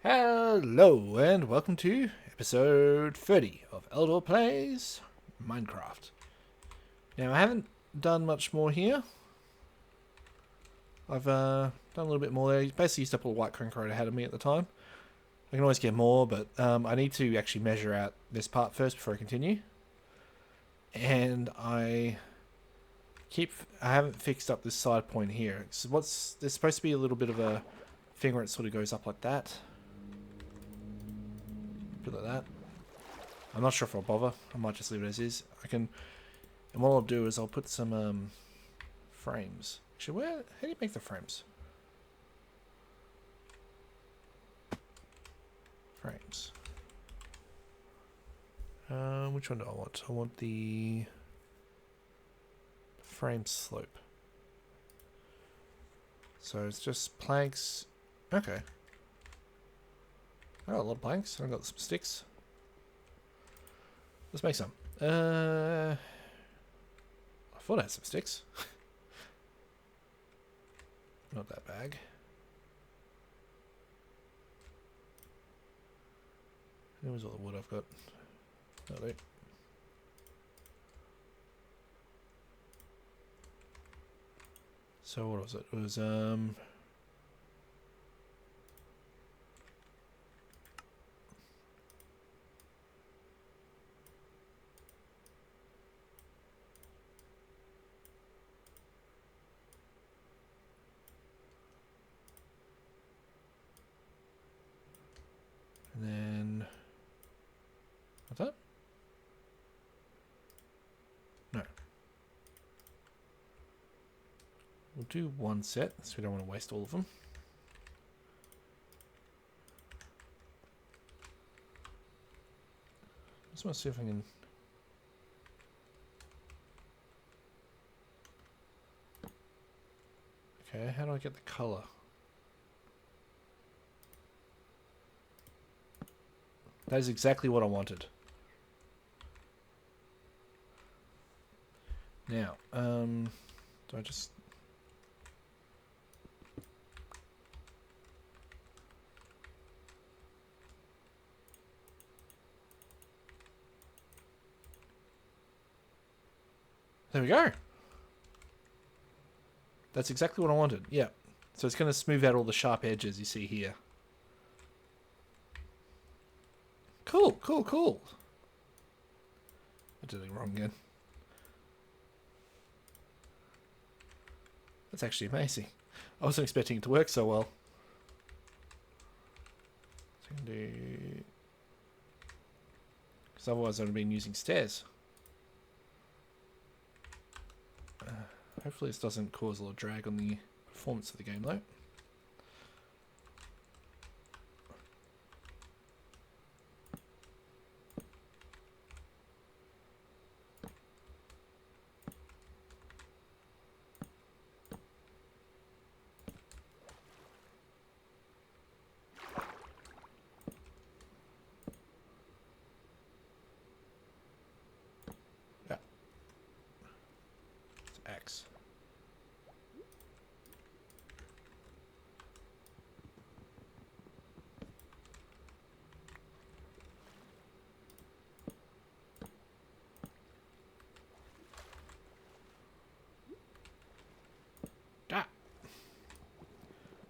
Hello and welcome to episode 30 of Eledor Plays Minecraft. Now I haven't done much more here. I've done a little bit more there. He basically used up all the white concrete I had of me at the time. I can always get more, but I need to actually measure out this part first before I continue. And I haven't fixed up this side point here. So there's supposed to be a little bit of a thing where it sort of goes up like that. Bit like that. I'm not sure if I'll bother. I might just leave it as is. And what I'll do is I'll put some frames. Actually, how do you make the frames? Frames. Which one do I want? I want the frame slope. So it's just planks. Okay. I got a lot of planks. I got some sticks. Let's make some. I thought I had some sticks. Not that bag. Where's all the wood I've got? Oh, there. So what was it? It was and then what's that? No. We'll do one set, so we don't want to waste all of them. Just want to see if I can. Okay, how do I get the color? That is exactly what I wanted. Now, do I just... There we go. That's exactly what I wanted. Yeah. So it's going to smooth out all the sharp edges you see here. Cool, cool, cool. I did it wrong again. That's actually amazing. I wasn't expecting it to work so well. So I can do... Because otherwise I would have been using stairs. Hopefully this doesn't cause a lot of drag on the performance of the game though. Yeah. It's X.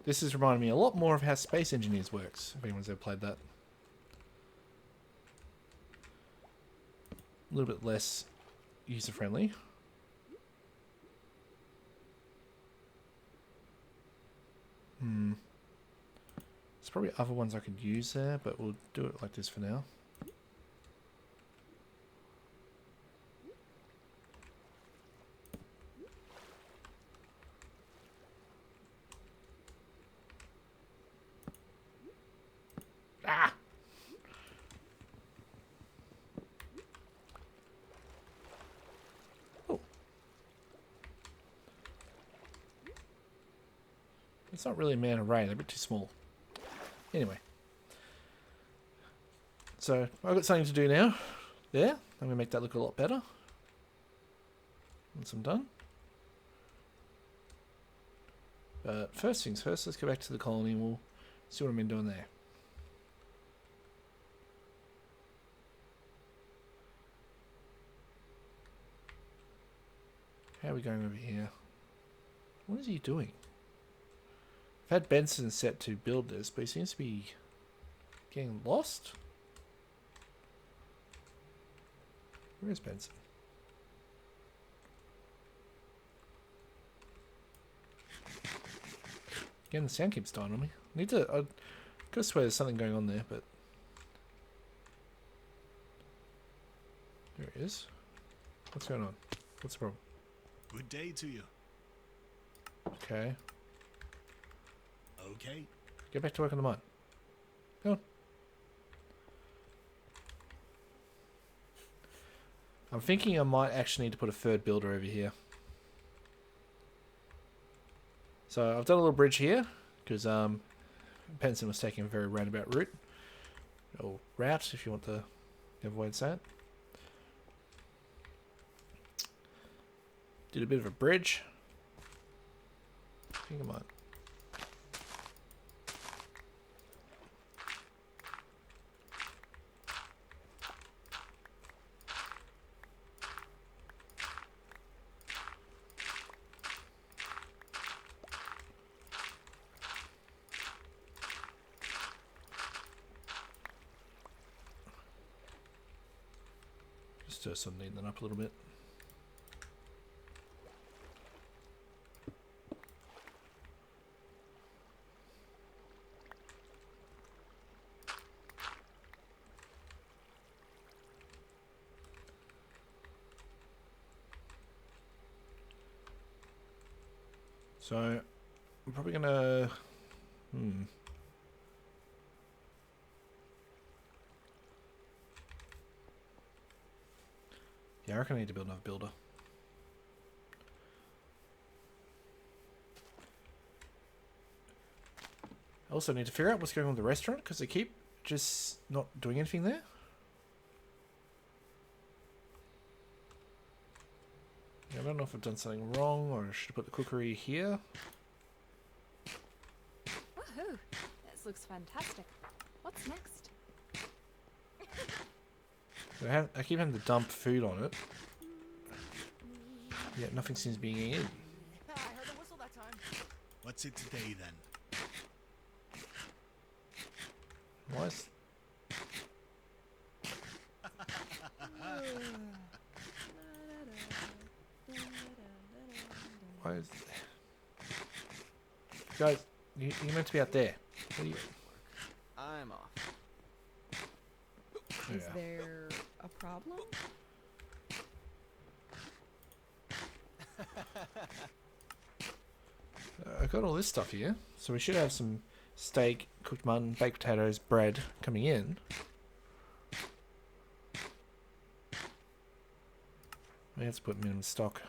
This is reminding me a lot more of how Space Engineers works, if anyone's ever played that. A little bit less user-friendly. There's probably other ones I could use there, but we'll do it like this for now. Ah! Oh. It's not really a man array, they're a bit too small. Anyway. So, I've got something to do now. There. I'm going to make that look a lot better. Once I'm done. But first things first, let's go back to the colony and we'll see what I've been doing there. How are we going over here? What is he doing? I've had Benson set to build this, but he seems to be getting lost. Where is Benson? Again, the sound keeps dying on me. I could have swear there's something going on there, but there it is. What's going on? What's the problem? Good day to you. Okay. Okay. Get back to work on the mine. Go on. I'm thinking I might actually need to put a third builder over here. So I've done a little bridge here because Benson was taking a very roundabout route. Or route, if you want the other way to say it. Did a bit of a bridge. I think I might. Just sort of neaten that up a little bit. So, I'm probably gonna... Yeah, I reckon I need to build another builder. I also need to figure out what's going on with the restaurant, because they keep just not doing anything there. Yeah, I don't know if I've done something wrong, or I should have put the cookery here. Woohoo! This looks fantastic. What's next? I keep having to dump food on it. Yet nothing seems to be getting in. I heard a whistle that time. What's it today then? Why is... Why is... Guys, you're meant to be out there. What are you... I'm off. Is there a problem? I got all this stuff here, so we should have some steak, cooked mutton, baked potatoes, bread coming in. Let's put minimum stock.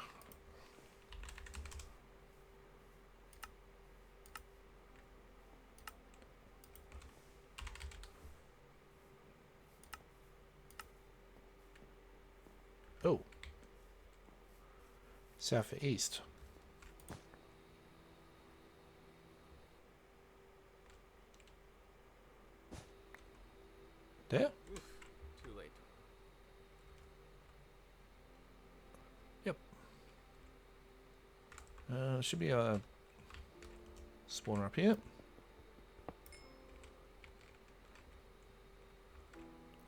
Oh. South or east. There? Oof, too late. Yep. Should be a spawner up here.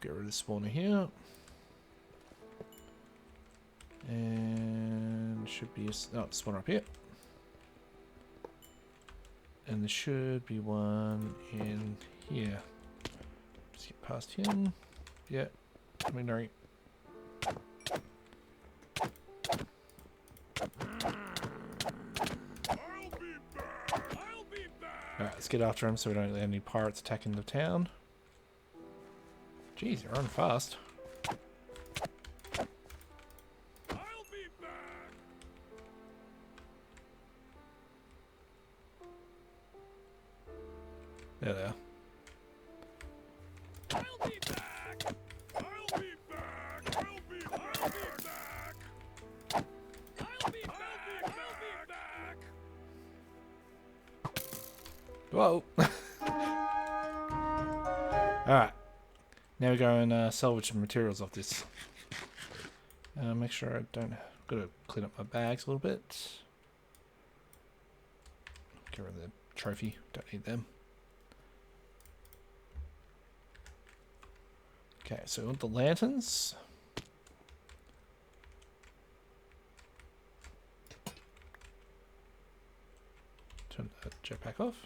Get rid of the spawner here. And should be a spawner up here. And there should be one in here. Just get past him. Yeah. I mean, alright. Alright, let's get after him so we don't let any pirates attacking the town. Jeez, you're running fast. There they are. I'll be back! I'll be back! I'll be back! I'll be back! Whoa! Alright. Now we go and salvage some materials off this. Make sure I don't Got to clean up my bags a little bit. Get rid of the trophy. Don't need them. Okay, so we want the lanterns. Turn the jetpack off.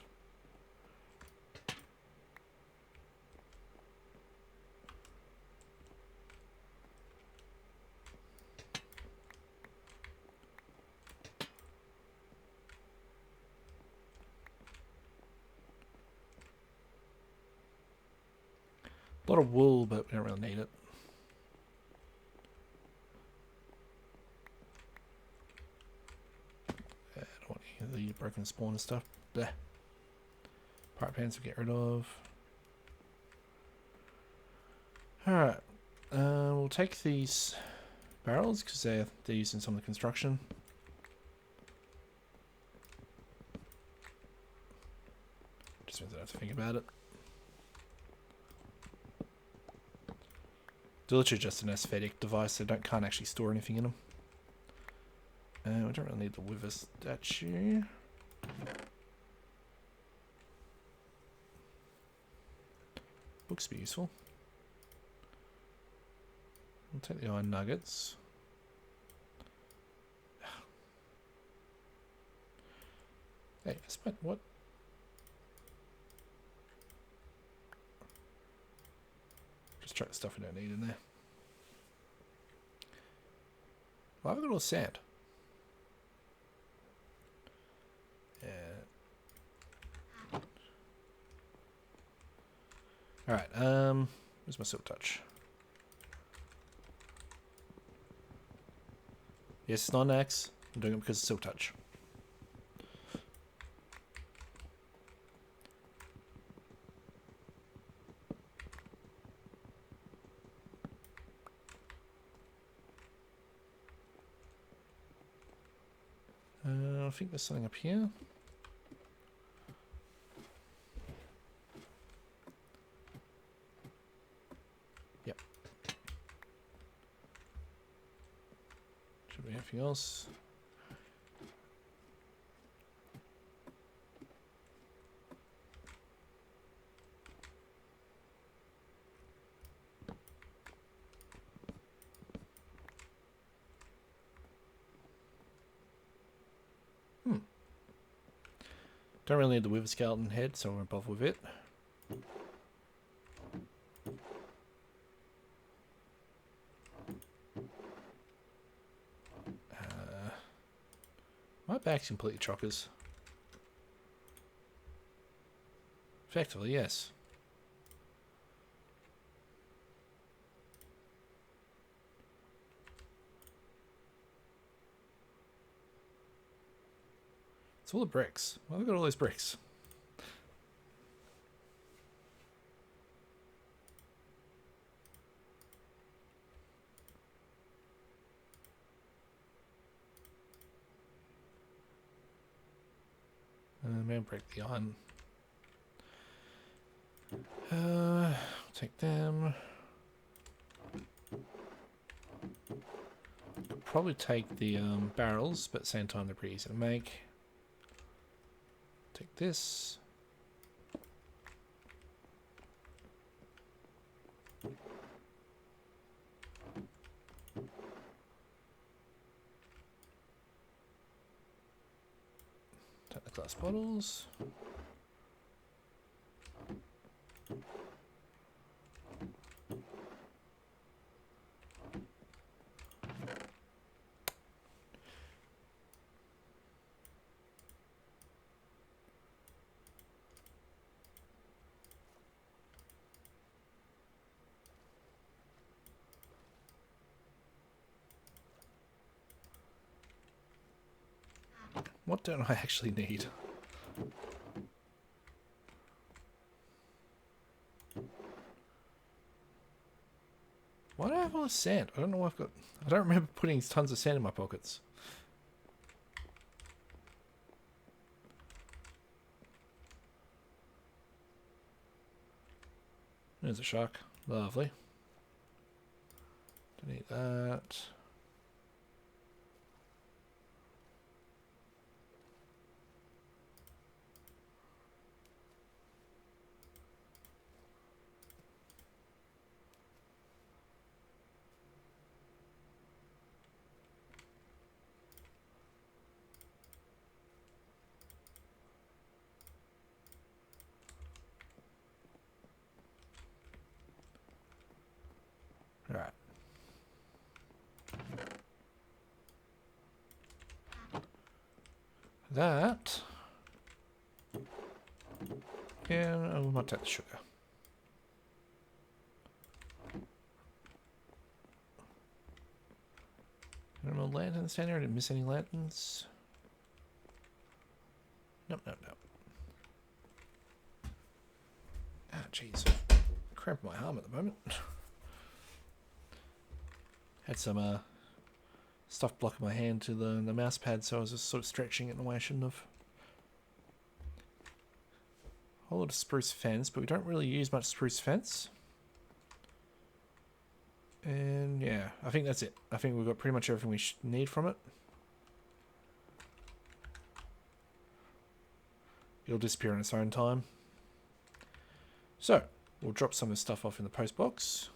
A lot of wool, but we don't really need it. I don't want any of the broken spawn and stuff. Bleh. Pirate pants we get rid of. Alright. We'll take these barrels because they're used in some of the construction. Just means I don't have to think about it. They're literally just an aesthetic device, so can't actually store anything in them. We don't really need the wither statue. Books be useful. We'll take the iron nuggets. Hey, I spent what? Just chuck the stuff we don't need in there. Why have I got all sand? Yeah. Alright, where's my silk touch? Yes, it's not an axe. I'm doing it because it's silk touch. I think there's something up here. Yep. Should be anything else? Don't really need the wither skeleton head, so I won't bother with it. My back's completely chockers. Effectively, yes. It's all the bricks. Why have I got all those bricks? Maybe I'll break the iron. Take them. Could probably take the barrels, but at the same time they're pretty easy to make. Take this. Take the glass bottles. What don't I actually need? Why do I have all this sand? I don't know why I've got... I don't remember putting tons of sand in my pockets. There's a shark. Lovely. Don't need that. that. Yeah, we might take the sugar. Any more lanterns down here? I didn't miss any lanterns. Nope, nope, nope. Ah, jeez. Cramping my arm at the moment. Had some stuff blocking my hand to the mouse pad, so I was just sort of stretching it in a way I shouldn't have. A whole lot of spruce fence, but we don't really use much spruce fence. And yeah, I think that's it. I think we've got pretty much everything we need from it. It'll disappear in its own time. So, we'll drop some of the stuff off in the post box.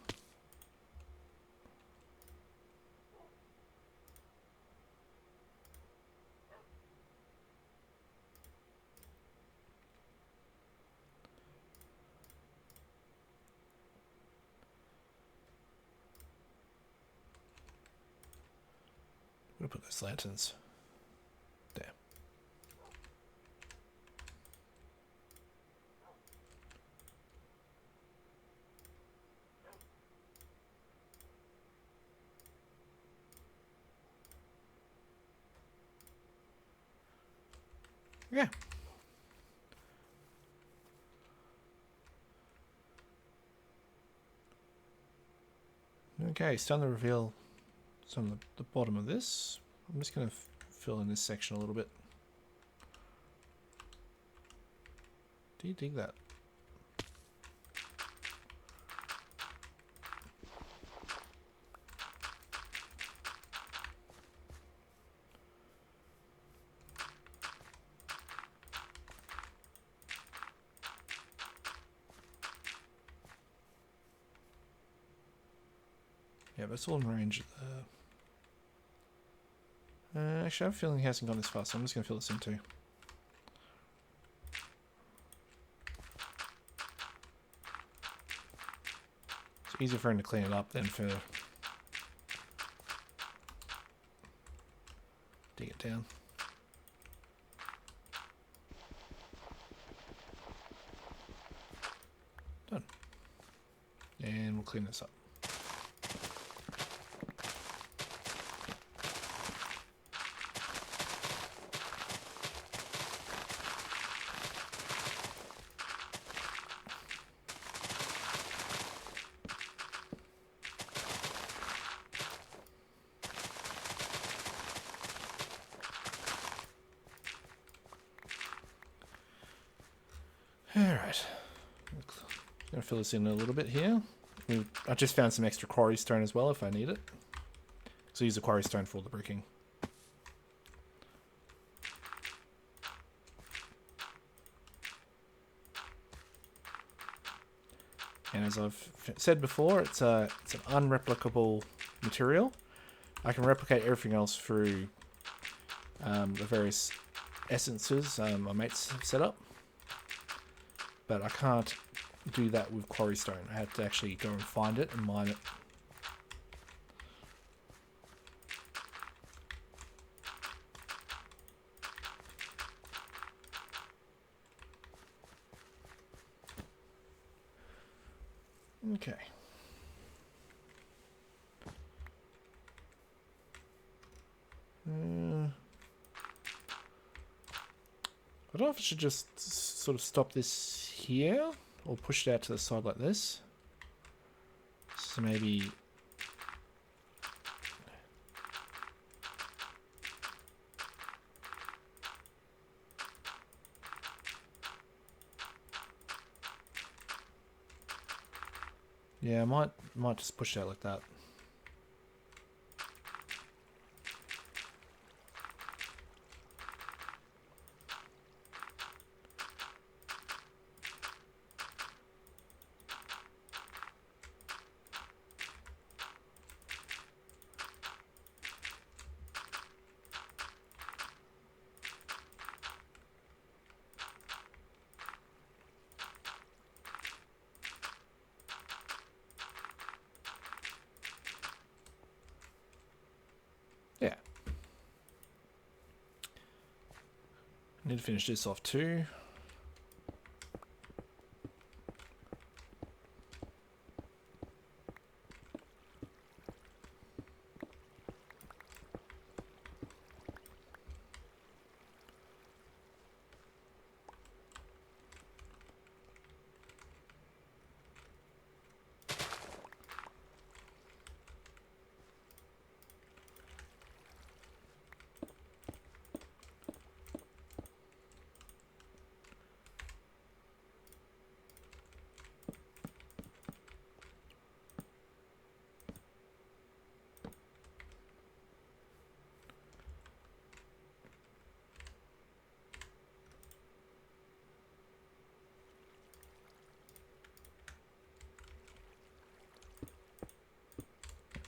I'm going to put those lanterns there. Yeah. Okay, it's time to reveal some of the bottom of this. I'm just going to fill in this section a little bit. Do you dig that? Yeah, but it's all in range. Actually, I have a feeling he hasn't gone this far, so I'm just going to fill this in too. It's easier for him to clean it up than for dig it down. Done. And we'll clean this up. Alright, I'm going to fill this in a little bit here. I just found some extra quarry stone as well if I need it. So use the quarry stone for all the bricking. And as I've said before, it's an unreplicable material. I can replicate everything else through the various essences my mates have set up. But I can't do that with quarry stone. I have to actually go and find it and mine it. Okay. I don't know if I should just sort of stop this here or push it out to the side like this. So maybe... yeah, I might just push it out like that. Need to finish this off too.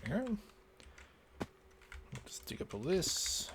There we go. Just dig up all this.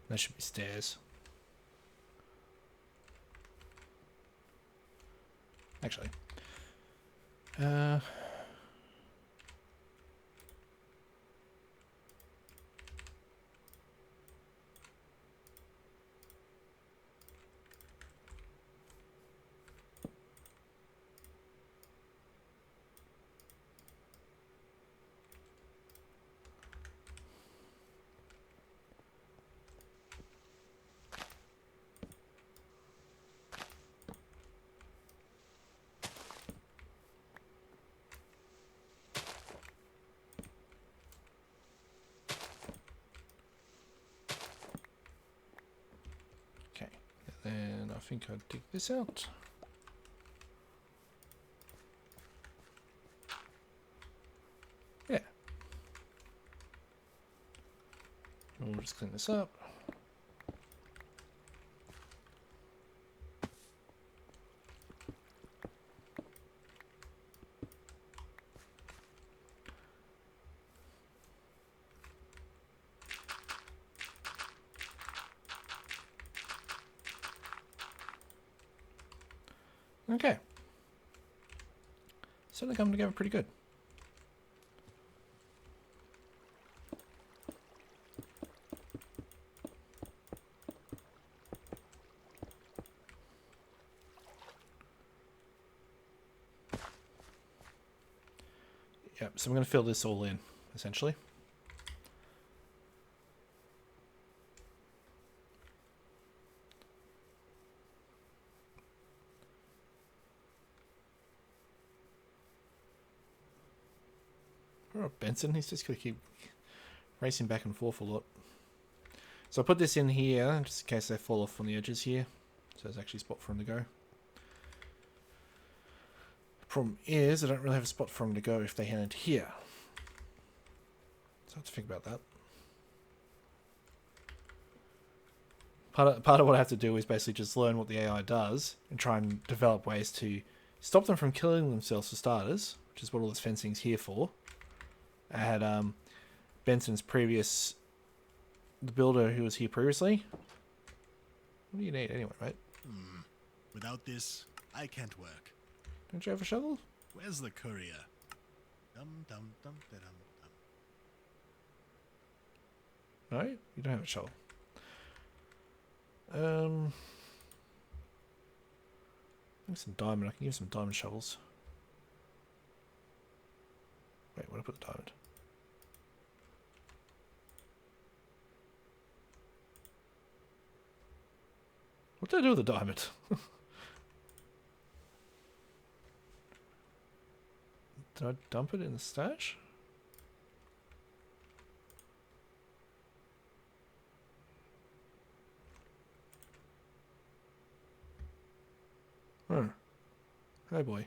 There should be stairs. Actually. Okay. And then I think I'd dig this out. Yeah. We'll just clean this up. Okay. Certainly coming together pretty good. Yep, so I'm going to fill this all in, essentially. Oh, Benson, he's just going to keep racing back and forth a lot. So I put this in here, just in case they fall off on the edges here. So there's actually a spot for them to go. Problem is, I don't really have a spot for them to go if they head into here. So I have to think about that. Part of what I have to do is basically just learn what the AI does and try and develop ways to stop them from killing themselves for starters, which is what all this fencing is here for. I had Benson's previous, the builder who was here previously. What do you need anyway, mate? Without this, I can't work. Don't you have a shovel? Where's the courier? Dum dum dum da, dum dum. No, you don't have a shovel. Give some diamond. I can give some diamond shovels. Wait, where did I put the diamond? What did I do with the diamond? Did I dump it in the stash? Oh boy.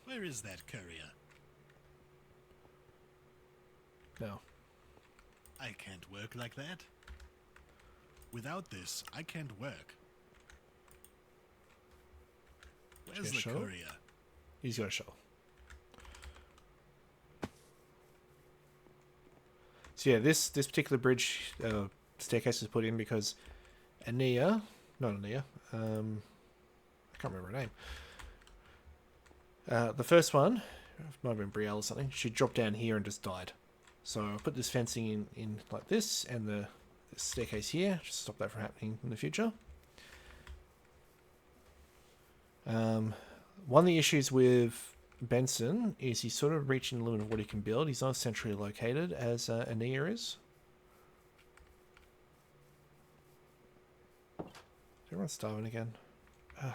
Where is that courier? No. I can't work like that. Without this, I can't work. Where's the shovel? courier? He's got a shovel. So yeah, this particular bridge staircase is put in because Ania, not Ania, I can't remember her name. The first one, it might have been Brielle or something, she dropped down here and just died. So I put this fencing in like this, and the staircase here, just to stop that from happening in the future. One of the issues with Benson is he's sort of reaching the limit of what he can build. He's not centrally located as Ania is. Is everyone starving again? Ugh.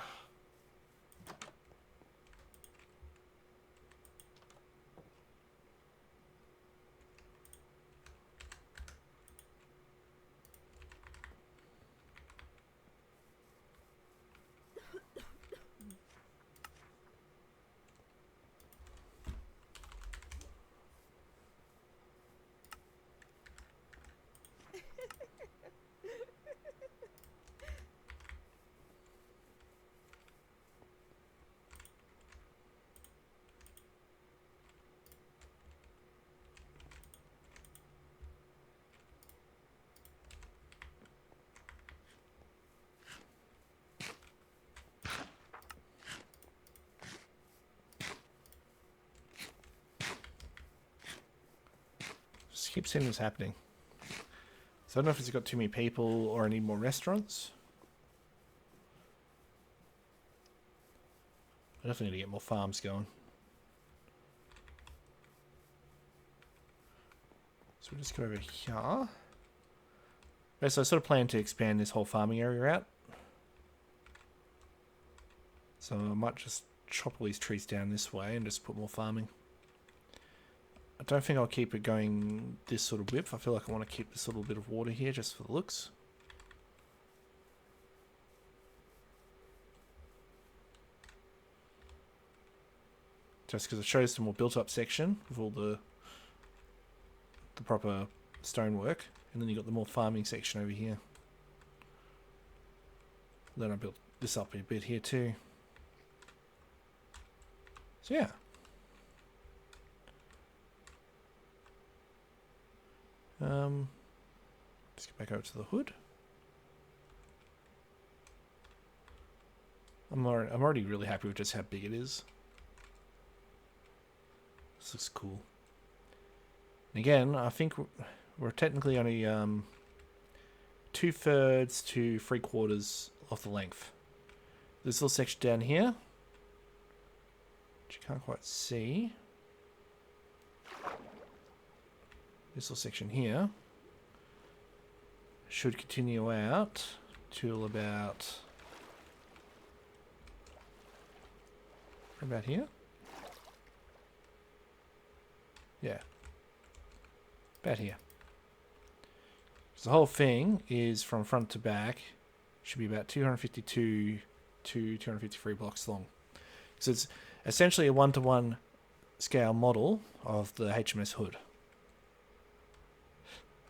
Just keep seeing this happening. So I don't know if it's got too many people or I need more restaurants. I definitely need to get more farms going. So we'll just go over here. Okay, so I sort of plan to expand this whole farming area out. So I might just chop all these trees down this way and just put more farming. I don't think I'll keep it going this sort of width. I feel like I want to keep this little bit of water here just for the looks. Just because it shows the more built up section with all the proper stonework. And then you've got the more farming section over here. Then I built this up a bit here too. So yeah. Let's get back over to the hood. I'm already really happy with just how big it is. This looks cool. And again, I think we're technically only 2/3 to 3/4 of the length. This little section down here, which you can't quite see. This little section here should continue out till about here. Yeah, about here. So the whole thing is from front to back, should be about 252 to 253 blocks long. So it's essentially a 1-to-1 scale model of the HMS hood.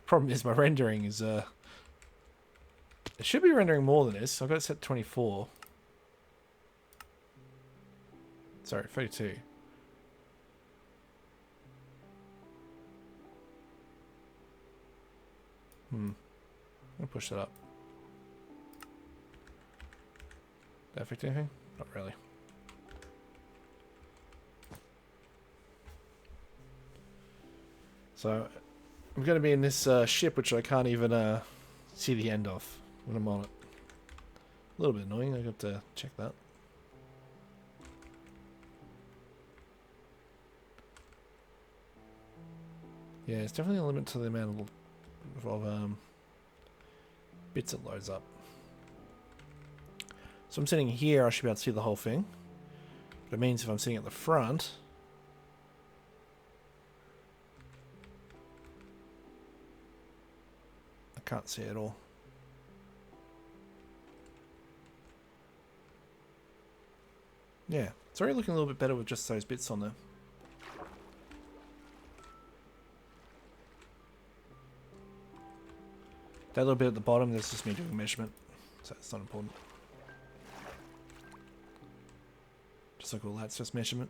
Problem is my rendering is it should be rendering more than this. I've got it set to 24. Sorry, 32. I'll push that up. That affect anything? Not really. So I'm going to be in this ship which I can't even see the end of when I'm on it. A little bit annoying, I got to check that. Yeah, it's definitely a limit to the amount of bits it loads up. So I'm sitting here, I should be able to see the whole thing. But it means if I'm sitting at the front, I can't see it all. Yeah, it's already looking a little bit better with just those bits on there. That little bit at the bottom, that's just me doing measurement, so it's not important. Just like all that's just measurement.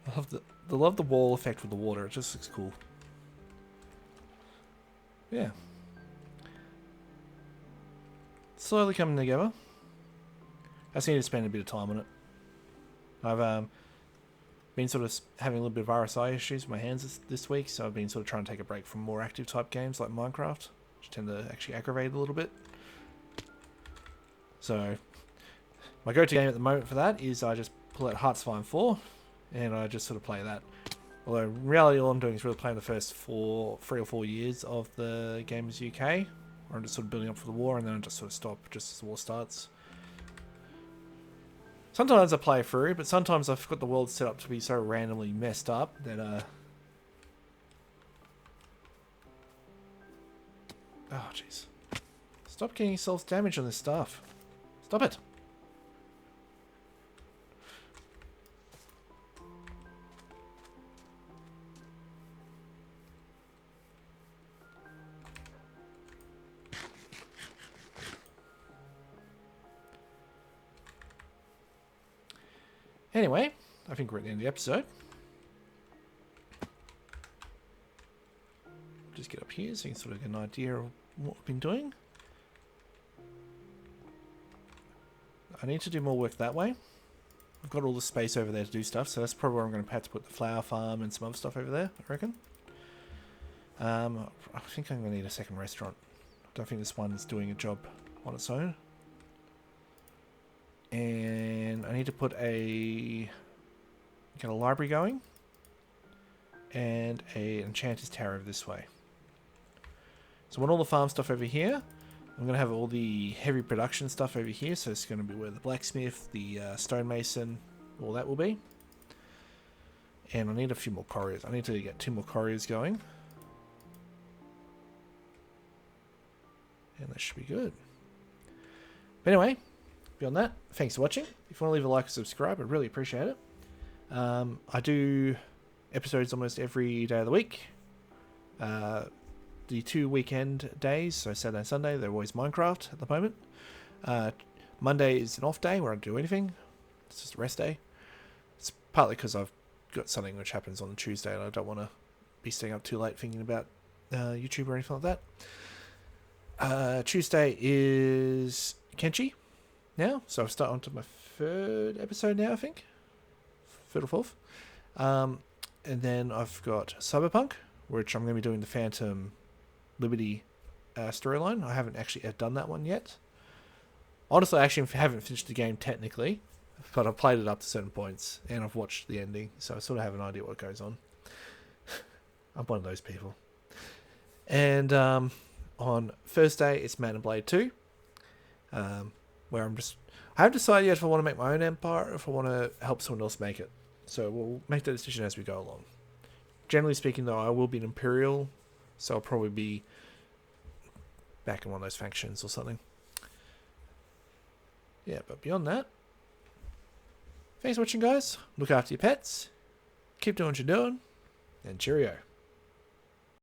I love the wall effect with the water, it just looks cool. Yeah. Slowly coming together. I just need to spend a bit of time on it. I've been sort of having a little bit of RSI issues with my hands this week, so I've been sort of trying to take a break from more active type games like Minecraft, which tend to actually aggravate a little bit. So my go-to game at the moment for that is I just pull out Hearts-Fine 4 and I just sort of play that. Although in reality all I'm doing is really playing the first 3 or 4 years of the game's UK, where I'm just sort of building up for the war and then I just sort of stop just as the war starts. Sometimes I play through, but sometimes I've got the world set up to be so randomly messed up that oh jeez. Stop getting yourselves damage on this stuff. Stop it. Anyway, I think we're at the end of the episode. Just get up here so you can sort of get an idea of what we've been doing. I need to do more work that way. I've got all the space over there to do stuff, so that's probably where I'm going to have to put the flower farm and some other stuff over there, I reckon. I think I'm going to need a second restaurant. I don't think this one's doing a job on its own. And I need to put get a library going and an enchanter's tower over this way. So I want all the farm stuff over here. I'm going to have all the heavy production stuff over here, so it's going to be where the blacksmith, the stonemason, all that will be. And I need a few more corridors. I need to get 2 more corridors going. And that should be good. But anyway, beyond that, thanks for watching. If you want to leave a like or subscribe, I'd really appreciate it. I do episodes almost every day of the week. The 2 weekend days, so Saturday and Sunday, they're always Minecraft at the moment. Monday is an off day where I don't do anything. It's just a rest day. It's partly because I've got something which happens on Tuesday and I don't want to be staying up too late thinking about YouTube or anything like that. Tuesday is Kenchi now, so I've started on to my 3rd episode now, I think. 3rd or 4th. And then I've got Cyberpunk, which I'm going to be doing the Phantom Liberty storyline. I haven't actually done that one yet. Honestly, I actually haven't finished the game technically, but I've played it up to certain points and I've watched the ending, so I sort of have an idea what goes on. I'm one of those people. And on Thursday, it's Man and Blade 2, where I haven't decided yet if I want to make my own empire or if I want to help someone else make it. So we'll make that decision as we go along. Generally speaking, though, I will be an Imperial, so I'll probably be back in one of those factions or something. Yeah, but beyond that, thanks for watching, guys. Look after your pets. Keep doing what you're doing. And cheerio.